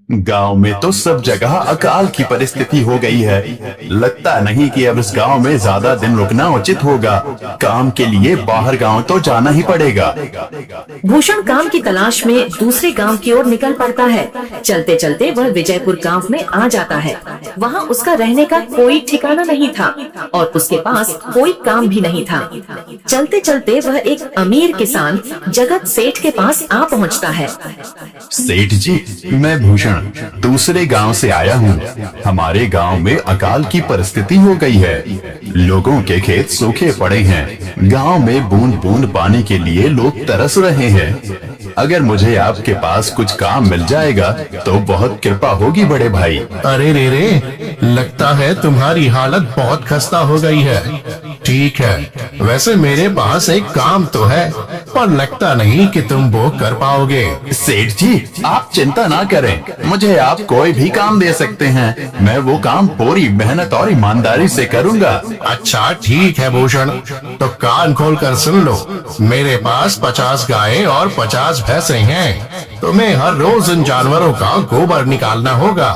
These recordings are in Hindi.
गांव में तो सब जगह अकाल की परिस्थिति हो गई है। लगता नहीं कि अब इस गांव में ज्यादा दिन रुकना उचित होगा। काम के लिए बाहर गांव तो जाना ही पड़ेगा। भूषण काम की तलाश में दूसरे गांव की ओर निकल पड़ता है। चलते चलते वह विजयपुर गांव में आ जाता है। वहां उसका रहने का कोई ठिकाना नहीं था और उसके पास कोई काम भी नहीं था। चलते चलते वह एक अमीर किसान जगत सेठ के पास आ पहुंचता है। सेठ जी, मैं भूषण दूसरे गांव से आया हूँ। हमारे गांव में अकाल की परिस्थिति हो गई है। लोगों के खेत सूखे पड़े हैं। गांव में बूंद बूंद पानी के लिए लोग तरस रहे हैं। अगर मुझे आपके पास कुछ काम मिल जाएगा तो बहुत कृपा होगी बड़े भाई। अरे रे, लगता है तुम्हारी हालत बहुत खस्ता हो गई है। ठीक है, वैसे मेरे पास एक काम तो है, पर लगता नहीं कि तुम वो कर पाओगे। सेठ जी, आप चिंता ना करें, मुझे आप कोई भी काम दे सकते हैं। मैं वो काम पूरी मेहनत और ईमानदारी से करूंगा। अच्छा ठीक है भूषण, तो कान खोल कर सुन लो। मेरे पास 50 गायें और 50 भैंसे हैं। तुम्हें हर रोज इन जानवरों का गोबर निकालना होगा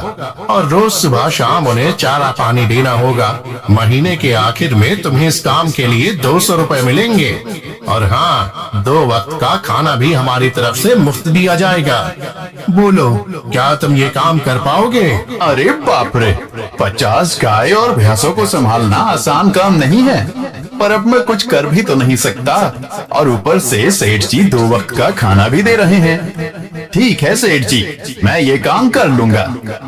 और रोज सुबह शाम उन्हें चारा पानी देना होगा। महीने के आखिर में तुम्हें इस काम के लिए 200 रुपए मिलेंगे और हाँ, 2 वक्त का खाना भी हमारी तरफ से मुफ्त दिया जाएगा। बोलो, क्या तुम ये काम कर पाओगे? अरे बाप रे, 50 गाय और भैंसों को संभालना आसान काम नहीं है, पर अब मैं कुछ कर भी तो नहीं सकता। और ऊपर से सेठ जी 2 वक्त का खाना भी दे रहे हैं। ठीक है सेठ जी, मैं ये काम कर लूंगा,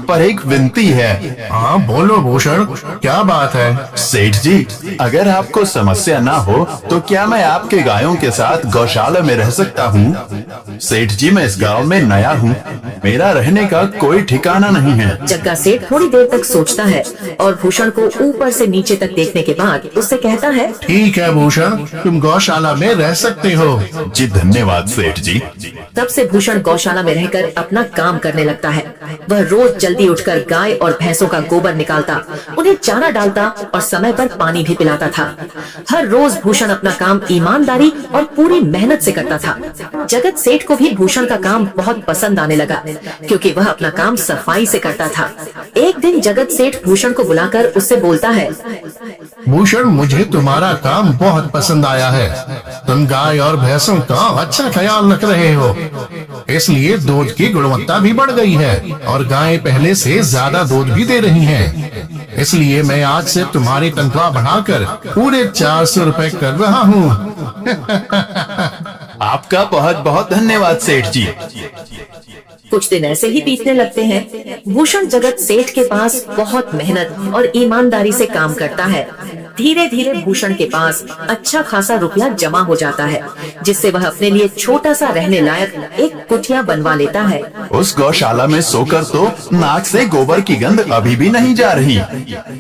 पर एक विनती है। हाँ बोलो भूषण, क्या बात है? सेठ जी, अगर आपको समस्या ना हो तो क्या मैं आपके गायों के साथ गौशाला में रह सकता हूँ? सेठ जी, मैं इस गांव में नया हूँ, मेरा रहने का कोई ठिकाना नहीं है। जग्गा सेठ थोड़ी देर तक सोचता है और भूषण को ऊपर से नीचे तक देखने के बाद उससे कहता है, ठीक है भूषण, तुम गौशाला में रह सकते हो। जी धन्यवाद सेठ जी। तब से भूषण गौशाला में रहकर अपना काम करने लगता है। वह रोज जल्दी उठकर गाय और भैंसों का गोबर निकालता, उन्हें चारा डालता और समय पर पानी भी पिलाता था। हर रोज भूषण अपना काम ईमानदारी और पूरी मेहनत से करता था। जगत सेठ को भी भूषण का काम बहुत पसंद आने लगा, क्योंकि वह अपना काम सफाई से करता था। एक दिन जगत सेठ भूषण को बुलाकर उससे बोलता है, भूषण, मुझे तुम्हारा काम बहुत पसंद आया है। तुम गाय और भैंसों का अच्छा ख्याल रख रहे हो, इसलिए दूध की गुणवत्ता भी बढ़ गई है और गायें पहले से ज्यादा दूध भी दे रही हैं। इसलिए मैं आज से तुम्हारी तनख्वाह बढ़ाकर पूरे 400 रुपए कर रहा हूँ। आपका बहुत बहुत धन्यवाद सेठ जी। कुछ दिन ऐसे ही बीतने लगते हैं। भूषण जगत सेठ के पास बहुत मेहनत और ईमानदारी से काम करता है। धीरे धीरे भूषण के पास अच्छा खासा रुपया जमा हो जाता है, जिससे वह अपने लिए छोटा सा रहने लायक एक कुटिया बनवा लेता है। उस गौशाला में सोकर तो नाक से गोबर की गंध अभी भी नहीं जा रही।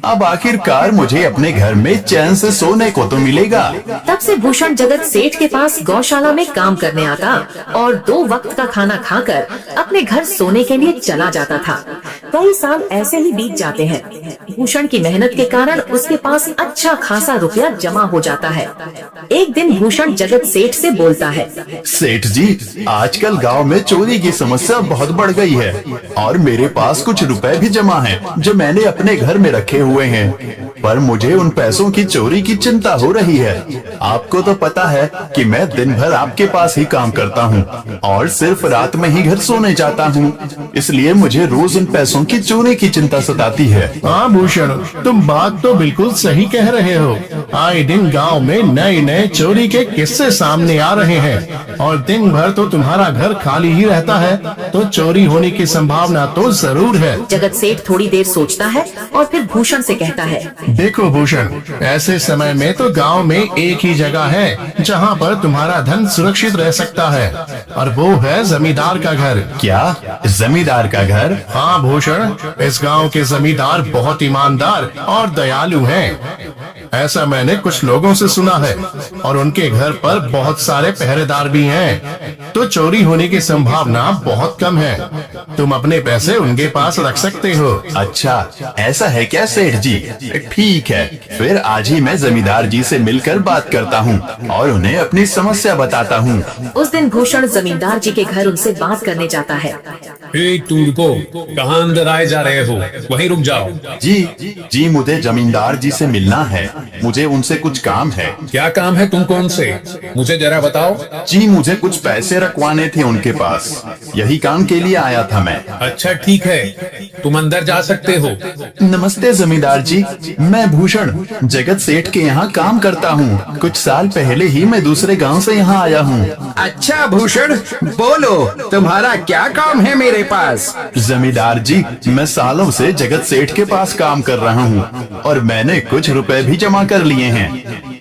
अब आखिरकार मुझे अपने घर में चैन से सोने को तो मिलेगा। तब से भूषण जगत सेठ के पास गौशाला में काम करने आता और 2 वक्त का खाना खाकर अपने घर सोने के लिए चला जाता था। कई साल ऐसे ही बीत जाते हैं। भूषण की मेहनत के कारण उसके पास अच्छा खासा रुपया जमा हो जाता है। एक दिन भूषण जगत सेठ से बोलता है, सेठ जी, आजकल गांव में चोरी की समस्या बहुत बढ़ गई है और मेरे पास कुछ रुपए भी जमा हैं जो मैंने अपने घर में रखे हुए हैं, पर मुझे उन पैसों की चोरी की चिंता हो रही है। आपको तो पता है कि मैं दिन भर आपके पास ही काम करता हूँ और सिर्फ रात में ही घर सोने जाता हूँ, इसलिए मुझे रोज उन पैसों की चोरी की चिंता सताती है। हाँ भूषण, तुम बात तो बिल्कुल सही कह रहे हो। आए दिन गांव में नए नए चोरी के किस्से सामने आ रहे हैं और दिन भर तो तुम्हारा घर खाली ही रहता है, तो चोरी होने की संभावना तो जरूर है। जगत सेठ थोड़ी देर सोचता है और फिर भूषण से कहता है, देखो भूषण, ऐसे समय में तो गांव में एक ही जगह है जहां पर तुम्हारा धन सुरक्षित रह सकता है, और वो है जमींदार का घर। क्या जमींदार का घर? हाँ भूषण, इस गांव के जमींदार बहुत ईमानदार और दयालु हैं। ऐसा मैंने कुछ लोगों से सुना है और उनके घर पर बहुत सारे पहरेदार भी हैं, तो चोरी होने की संभावना बहुत कम है। तुम अपने पैसे उनके पास रख सकते हो। अच्छा, ऐसा है क्या सेठ जी? ठीक है, फिर आज ही मैं जमींदार जी से मिलकर बात करता हूँ और उन्हें अपनी समस्या बताता हूँ। उस दिन भूषण जमींदार जी के घर उनसे बात करने जाता है। तुम को कहाँ अंदर आए जा रहे हो? वहीं रुक जाओ। जी मुझे जमींदार जी से मिलना है, मुझे उनसे कुछ काम है। क्या काम है तुमको उनसे? मुझे जरा बताओ। जी मुझे कुछ पैसे रखवाने थे उनके पास, यही काम के लिए आया था मैं। अच्छा ठीक है, तुम अंदर जा सकते हो। नमस्ते जमींदार जी, मैं भूषण जगत सेठ के यहाँ काम करता हूँ। कुछ साल पहले ही मैं दूसरे गांव से यहाँ आया हूँ। अच्छा भूषण, बोलो तुम्हारा क्या काम है मेरे पास? जमींदार जी, मैं सालों से जगत सेठ के पास काम कर रहा हूँ और मैंने कुछ रुपए भी जमा कर लिए हैं,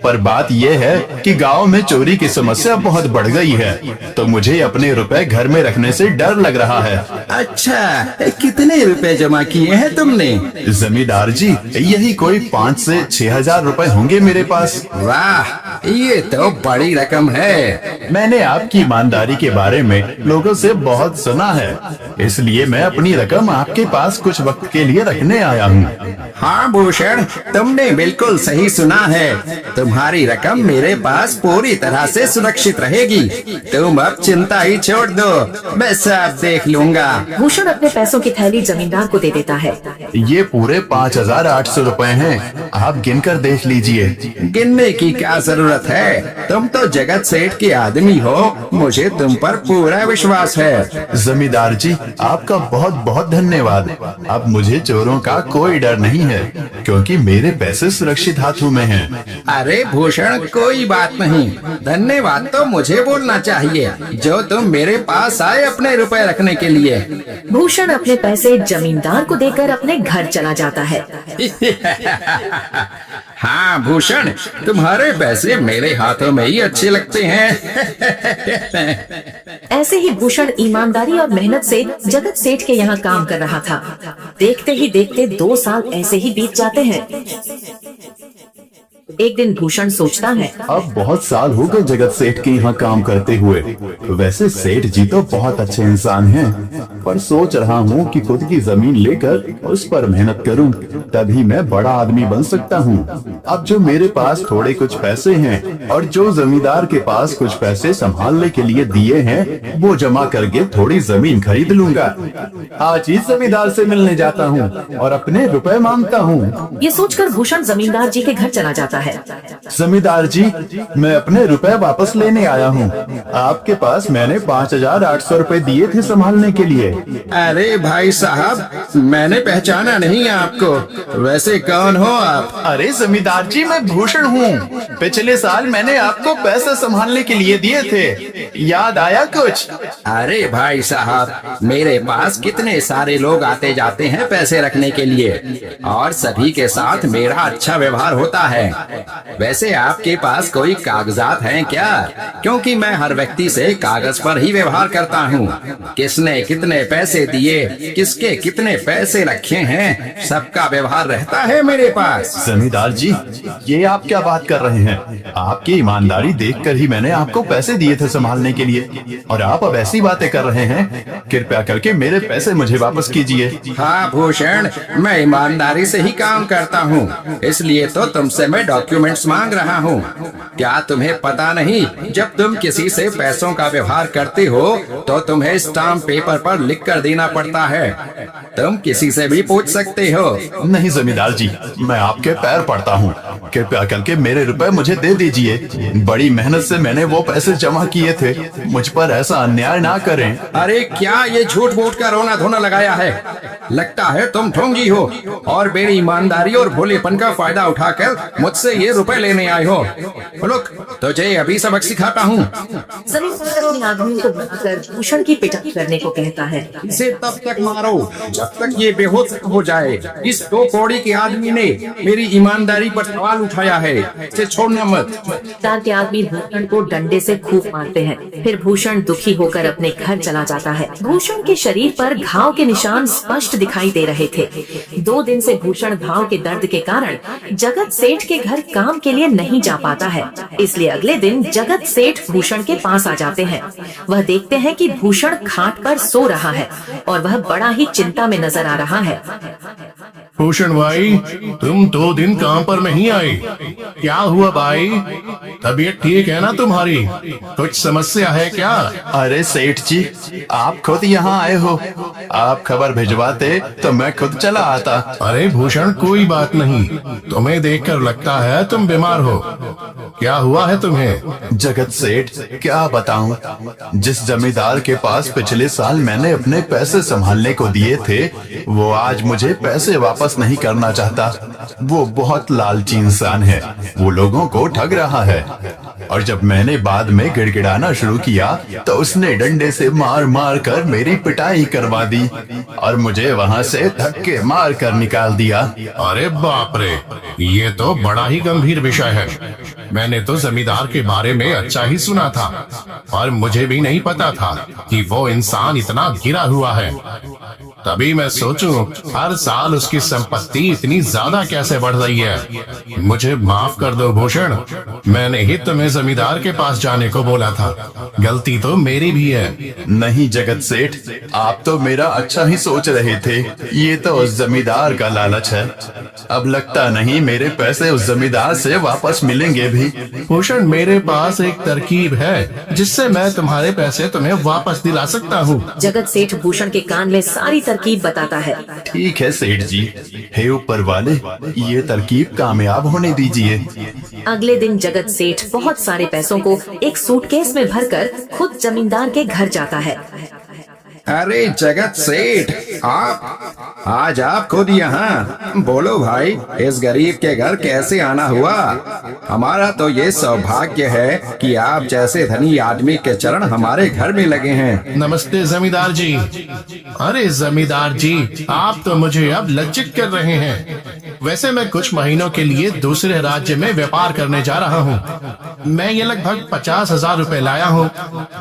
पर बात यह है कि गांव में चोरी की समस्या बहुत बढ़ गई है, तो मुझे अपने रुपए घर में रखने से डर लग रहा है। अच्छा, कितने रुपए जमा किए हैं तुमने? जमींदार जी, यही कोई 5 से 6 हजार रुपए होंगे मेरे पास। वाह, ये तो बड़ी रकम है। मैंने आपकी ईमानदारी के बारे में लोगों से बहुत सुना है, इसलिए मैं अपनी रकम आपके पास कुछ वक्त के लिए रखने आया हूँ। हाँ भूषण, तुमने बिल्कुल सही सुना है। तुम्हारी रकम मेरे पास पूरी तरह से सुरक्षित रहेगी। तुम अब चिंता ही छोड़ दो, मैं सब देख लूंगा। भूषण अपने पैसों की थैली जमींदार को दे देता है। ये पूरे 5,800 रुपए हैं, आप गिनकर देख लीजिए। गिनने की क्या जरूरत है? तुम तो जगत सेठ के आदमी हो, मुझे तुम पर पूरा विश्वास है। जमींदार जी, आपका बहुत बहुत धन्यवाद। अब मुझे चोरों का कोई डर नहीं है, क्योंकि मेरे पैसे सुरक्षित हाथों में हैं। अरे भूषण, कोई बात नहीं, धन्यवाद तो मुझे बोलना चाहिए, जो तुम मेरे पास आए अपने रुपए रखने के लिए। भूषण अपने पैसे जमींदार को देकर अपने घर चला जाता है। हाँ भूषण, तुम्हारे पैसे मेरे हाथों में ही अच्छे लगते हैं। ऐसे ही भूषण ईमानदारी और मेहनत से जगत सेठ के यहाँ काम कर रहा था। देखते ही देखते 2 साल ऐसे ही बीत जाते हैं। एक दिन भूषण सोचता है, अब बहुत साल हो गए जगत सेठ के यहाँ काम करते हुए। वैसे सेठ जी तो बहुत अच्छे इंसान हैं, पर सोच रहा हूँ कि खुद की जमीन लेकर उस पर मेहनत करूँ, तभी मैं बड़ा आदमी बन सकता हूँ। अब जो मेरे पास थोड़े कुछ पैसे हैं और जो जमींदार के पास कुछ पैसे संभालने के लिए दिए हैं, वो जमा करके थोड़ी जमीन खरीद लूंगा। आज ही जमींदार से मिलने जाता हूँ और अपने रुपए मांगता हूँ। ये सोचकर भूषण जमींदार जी के घर चला जाता है। जमींदार जी, मैं अपने रुपए वापस लेने आया हूँ। आपके पास मैंने 5,800 रुपए दिए थे संभालने के लिए। अरे भाई साहब, मैंने पहचाना नहीं आपको, वैसे कौन हो आप? अरे जमींदार जी, मैं भूषण हूँ। पिछले साल मैंने आपको पैसे संभालने के लिए दिए थे, याद आया कुछ? अरे भाई साहब, मेरे पास कितने सारे लोग आते जाते हैं पैसे रखने के लिए, और सभी के साथ मेरा अच्छा व्यवहार होता है। वैसे आपके पास कोई कागजात हैं क्या? क्योंकि मैं हर व्यक्ति से कागज पर ही व्यवहार करता हूँ। किसने कितने पैसे दिए, किसके कितने पैसे रखे हैं, सबका व्यवहार रहता है मेरे पास। जमींदार जी, ये आप क्या बात कर रहे हैं? आपकी ईमानदारी देखकर ही मैंने आपको पैसे दिए थे संभालने के लिए, और आप अब ऐसी बातें कर रहे हैं। कृपया करके मेरे पैसे मुझे वापस कीजिए। हाँ भूषण, मैं ईमानदारी से ही काम करता हूँ, इसलिए तो तुमसे मैं डॉक्यूमेंट्स मांग रहा हूँ। क्या तुम्हें पता नहीं, जब तुम किसी से पैसों का व्यवहार करते हो तो तुम्हें स्टाम्प पेपर पर लिख कर देना पड़ता है। तुम किसी से भी पूछ सकते हो। नहीं जमींदार जी, मैं आपके पैर पड़ता हूँ, कृपया करके मेरे रुपए मुझे दे दीजिए। बड़ी मेहनत से मैंने वो पैसे जमा किए थे, मुझ पर ऐसा अन्याय ना करें। अरे क्या ये झूठ मूठ का रोना धोना लगाया है? लगता है तुम ढोंगी हो और मेरी ईमानदारी और भोलेपन का फायदा उठाकर मुझसे ये रुपए लेने आए हो। रुक, तुझे अभी सबक सिखाता हूँ। जमींदार अपने आदमी को बुलाकर भूषण की पिटाई करने को कहता है। इसे तब तक मारो जब तक ये बेहोश हो जाए। इस 2 कौड़ी के आदमी ने मेरी ईमानदारी पर सवाल उठाया है, इसे छोड़ना मत। जमींदार के आदमी भूषण को डंडे से खूब मारते हैं। फिर भूषण दुखी होकर अपने घर चला जाता है। भूषण के शरीर पर घाव के निशान स्पष्ट दिखाई दे रहे थे। 2 दिन से भूषण घाव के दर्द के कारण जगत सेठ के घर घर काम के लिए नहीं जा पाता है, इसलिए अगले दिन जगत सेठ भूषण के पास आ जाते हैं। वह देखते हैं कि भूषण खाट पर सो रहा है और वह बड़ा ही चिंता में नजर आ रहा है। भूषण भाई, तुम 2 दिन काम पर नहीं आए, क्या हुआ भाई? तबीयत ठीक है ना तुम्हारी? कुछ समस्या है क्या? अरे सेठ जी, आप खुद यहाँ आए हो। आप खबर भिजवाते तो मैं खुद चला आता। अरे भूषण, कोई बात नहीं, तुम्हें देखकर लगता है तुम बीमार हो। क्या हुआ है तुम्हें? जगत सेठ, क्या बताऊं, जिस जमींदार के पास पिछले साल मैंने अपने पैसे संभालने को दिए थे, वो आज मुझे पैसे वापस नहीं करना चाहता। वो बहुत लालची इंसान है, वो लोगों को ठग रहा है। और जब मैंने बाद में गिड़गिड़ाना शुरू किया तो उसने डंडे से मार मार कर मेरी पिटाई करवा दी और मुझे वहाँ से धक्के मार कर निकाल दिया। अरे बाप रे, ये तो बड़ा ही गंभीर विषय है। मैंने तो जमींदार के बारे में अच्छा ही सुना था, और मुझे भी नहीं पता था कि वो इंसान इतना गिरा हुआ है। तभी मैं सोचूं, हर साल उसकी संपत्ति इतनी ज्यादा कैसे बढ़ रही है। मुझे माफ कर दो भूषण, मैंने ही तुम्हें जमींदार के पास जाने को बोला था। गलती तो मेरी भी है। नहीं जगत सेठ, आप तो मेरा अच्छा ही सोच रहे थे। ये तो उस जमींदार का लालच है। अब लगता नहीं मेरे पैसे उस जमींदार से वापस मिलेंगे भी। भूषण, मेरे पास एक तरकीब है जिससे मैं तुम्हारे पैसे तुम्हें वापस दिला सकता हूँ। जगत सेठ भूषण के कान में सारी तरकीब बताता है। ठीक है सेठ जी, हे ऊपर वाले, ये तरकीब कामयाब होने दीजिए। अगले दिन जगत सेठ बहुत सारे पैसों को एक सूटकेस में भरकर खुद जमींदार के घर जाता है। अरे जगत सेठ, आज आप खुद यहाँ? बोलो भाई, इस गरीब के घर कैसे आना हुआ? हमारा तो ये सौभाग्य है कि आप जैसे धनी आदमी के चरण हमारे घर में लगे हैं। नमस्ते जमींदार जी। अरे जमींदार जी, आप तो मुझे अब लज्जित कर रहे हैं। वैसे मैं कुछ महीनों के लिए दूसरे राज्य में व्यापार करने जा रहा हूँ। मैं ये लगभग 50,000 रुपए लाया हूँ।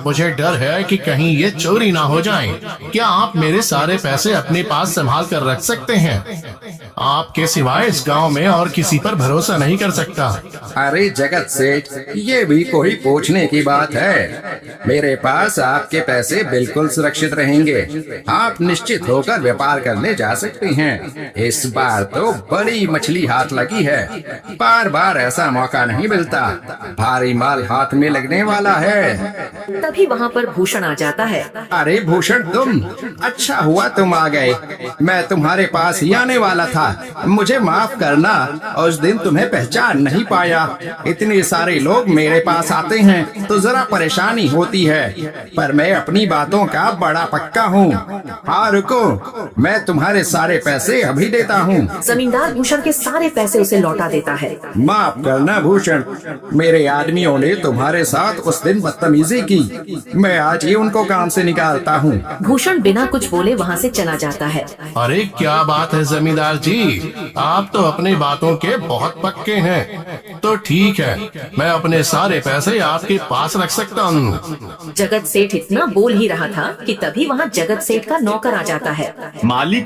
मुझे डर है कि कहीं ये चोरी ना हो जाए। क्या आप मेरे सारे पैसे अपने पास संभाल कर रख सकते हैं? आपके सिवाय इस गांव में और किसी पर भरोसा नहीं कर सकता। अरे जगत सेठ, ये भी कोई पूछने की बात है? मेरे पास आपके पैसे बिल्कुल सुरक्षित रहेंगे। आप निश्चित होकर व्यापार करने जा सकते हैं। इस बार तो बड़ी मछली हाथ लगी है। बार बार ऐसा मौका नहीं मिलता। भारी माल हाथ में लगने वाला है। तभी वहाँ पर भूषण आ जाता है। अरे भूषण, तुम? अच्छा हुआ तुम आ गए। मैं तुम्हारे पास ही आने वाला था। मुझे माफ करना, उस दिन तुम्हें पहचान नहीं पाया। इतने सारे लोग मेरे पास आते हैं तो जरा परेशानी होती है, पर मैं अपनी बातों का बड़ा पक्का हूँ। हाँ रुको, मैं तुम्हारे सारे पैसे अभी देता हूँ। जमींदार भूषण के सारे पैसे उसे लौटा देता है। माफ करना भूषण, मेरे आदमियों ने तुम्हारे साथ उस दिन बदतमीजी की। मैं आज ही उनको काम से निकालता हूँ। भूषण बिना कुछ बोले वहाँ से चला जाता है। अरे क्या बात है जमींदार जी, आप तो अपनी बातों के बहुत पक्के हैं। तो ठीक है, मैं अपने सारे पैसे आपके पास रख सकता हूँ। जगत सेठ इतना बोल ही रहा था कि तभी वहाँ जगत सेठ का नौकर आ जाता है। मालिक,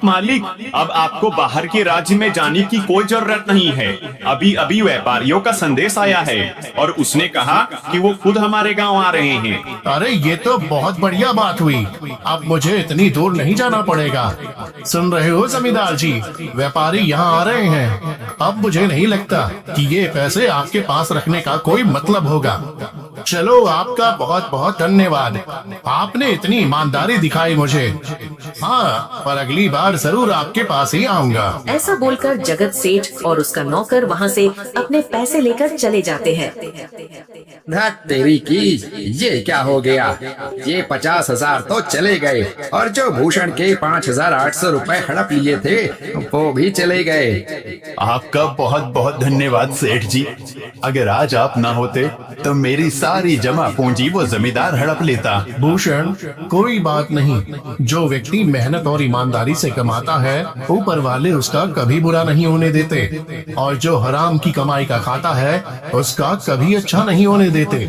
अब आपको बाहर के राज्य में जाने की कोई जरूरत नहीं है। अभी अभी व्यापारियों का संदेश आया है और उसने कहा कि वो खुद हमारे गांव आ रहे हैं। अरे ये तो बहुत बढ़िया बात हुई। अब मुझे इतनी दूर नहीं जाना पड़ेगा। सुन रहे हो जमींदार जी, व्यापारी यहाँ आ रहे हैं। अब मुझे नहीं लगता कि ये पैसे आपके पास रखने का कोई मतलब होगा। चलो, आपका बहुत बहुत धन्यवाद। आपने इतनी ईमानदारी दिखाई मुझे। हाँ, पर अगली बार जरूर आपके पास ही आऊंगा। ऐसा बोलकर जगत सेठ और उसका नौकर वहाँ से अपने पैसे लेकर चले जाते हैं। धत तेरी की, ये क्या हो गया? ये 50,000 तो चले गए और जो भूषण के 5,800 रुपए हड़प लिए थे वो भी चले गए। आपका बहुत बहुत धन्यवाद सेठ जी। अगर आज आप ना होते तो मेरी सारी जमा पूंजी वो जमींदार हड़प लेता। भूषण, कोई बात नहीं। जो व्यक्ति मेहनत और ईमानदारी से कमाता है, ऊपर वाले उसका कभी बुरा नहीं होने देते, और जो हराम की कमाई का खाता है उसका कभी अच्छा नहीं होने देते।